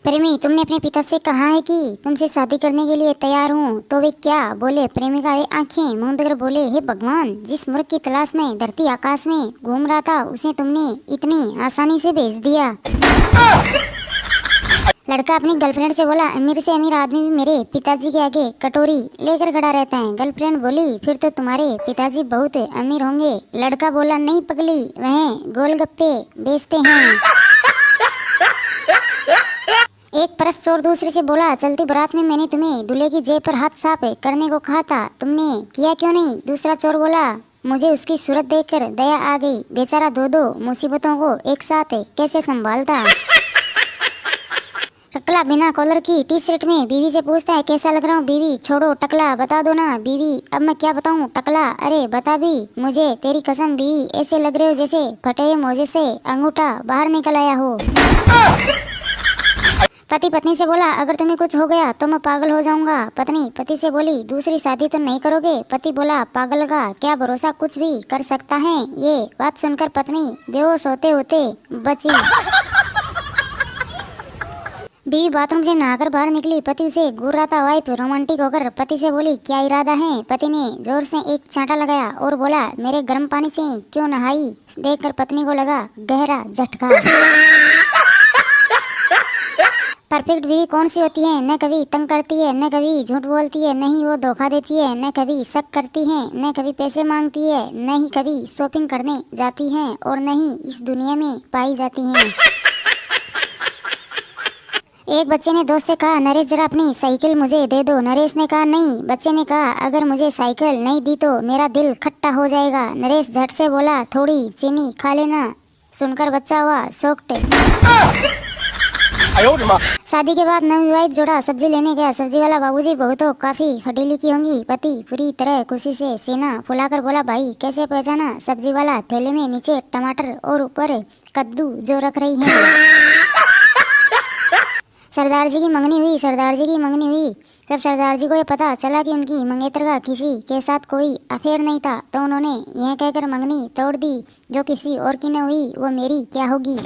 प्रेमी, तुमने अपने पिता से कहा है कि तुमसे शादी करने के लिए तैयार हूँ, तो वे क्या बोले? प्रेमिका आंखें मूंद कर बोले, हे भगवान, जिस मूर्ख की तलाश में धरती आकाश में घूम रहा था उसे तुमने इतनी आसानी से भेज दिया। लड़का अपनी गर्लफ्रेंड से बोला, अमीर से अमीर आदमी भी मेरे पिताजी के आगे कटोरी लेकर खड़ा रहता है। गर्लफ्रेंड बोली, फिर तो तुम्हारे पिताजी बहुत अमीर होंगे। लड़का बोला, नहीं पगली, वह गोलगप्पे बेचते हैं। एक परस चोर दूसरे से बोला, चलती बारात में मैंने तुम्हें दूल्हे की जेब पर हाथ साफ करने को कहा था, तुमने किया क्यों नहीं? दूसरा चोर बोला, मुझे उसकी सूरत देखकर दया आ गई, बेचारा दो दो मुसीबतों को एक साथ कैसे संभालता। टकला बिना कॉलर की टी शर्ट में बीवी से पूछता है, कैसा लग रहा हूँ? बीवी, छोड़ो टकला, बता दो ना। बीवी, अब मैं क्या बताऊँ? टकला, अरे बता भी, मुझे तेरी कसम बीवी, ऐसे लग रहे हो जैसे फटे हुए मोजे से अंगूठा बाहर निकल आया हो। पति पत्नी से बोला, अगर तुम्हें कुछ हो गया तो मैं पागल हो जाऊंगा। पत्नी पति से बोली, दूसरी शादी तो नहीं करोगे? पति बोला, पागल का क्या भरोसा, कुछ भी कर सकता है। ये बात सुनकर पत्नी बेहोश होते होते बची। बीवी बाथरूम से नहाकर बाहर निकली, पति उसे घूर रहा था। वाइफ रोमांटिक होकर पति से बोली, क्या इरादा है? पति ने जोर से एक चांटा लगाया और बोला, मेरे गर्म पानी से क्यों नहाई? देखकर पत्नी को लगा गहरा झटका। परफेक्ट बीवी कौन सी होती है? न कभी तंग करती है, न कभी झूठ बोलती है, न ही वो धोखा देती है, न कभी शक करती है, न कभी पैसे मांगती है, न ही कभी शॉपिंग करने जाती है, और न ही इस दुनिया में पाई जाती है। एक बच्चे ने दोस्त से कहा, नरेश जरा अपनी साइकिल मुझे दे दो। नरेश ने कहा, नहीं। बच्चे ने कहा, अगर मुझे साइकिल नहीं दी तो मेरा दिल खट्टा हो जाएगा। नरेश झट से बोला, थोड़ी चीनी खा लेना। सुनकर बच्चा हुआ शॉक्ड। शादी के बाद नवविवाहित जोड़ा सब्जी लेने गया। सब्जी वाला बाबूजी, बहुत तो काफी हठीली की होंगी। पति पूरी तरह खुशी से सीना फुलाकर बोला, भाई कैसे पहचाना? सब्जी वाला थैले में नीचे टमाटर और ऊपर कद्दू जो रख रही है। सरदार जी की मंगनी हुई। सरदार जी की मंगनी हुई। जब सरदार जी को यह पता चला कि उनकी मंगेतर का किसी के साथ कोई अफेयर नहीं था, तो उन्होंने यह कहकर मंगनी तोड़ दी, जो किसी और की न हुई वो मेरी क्या होगी।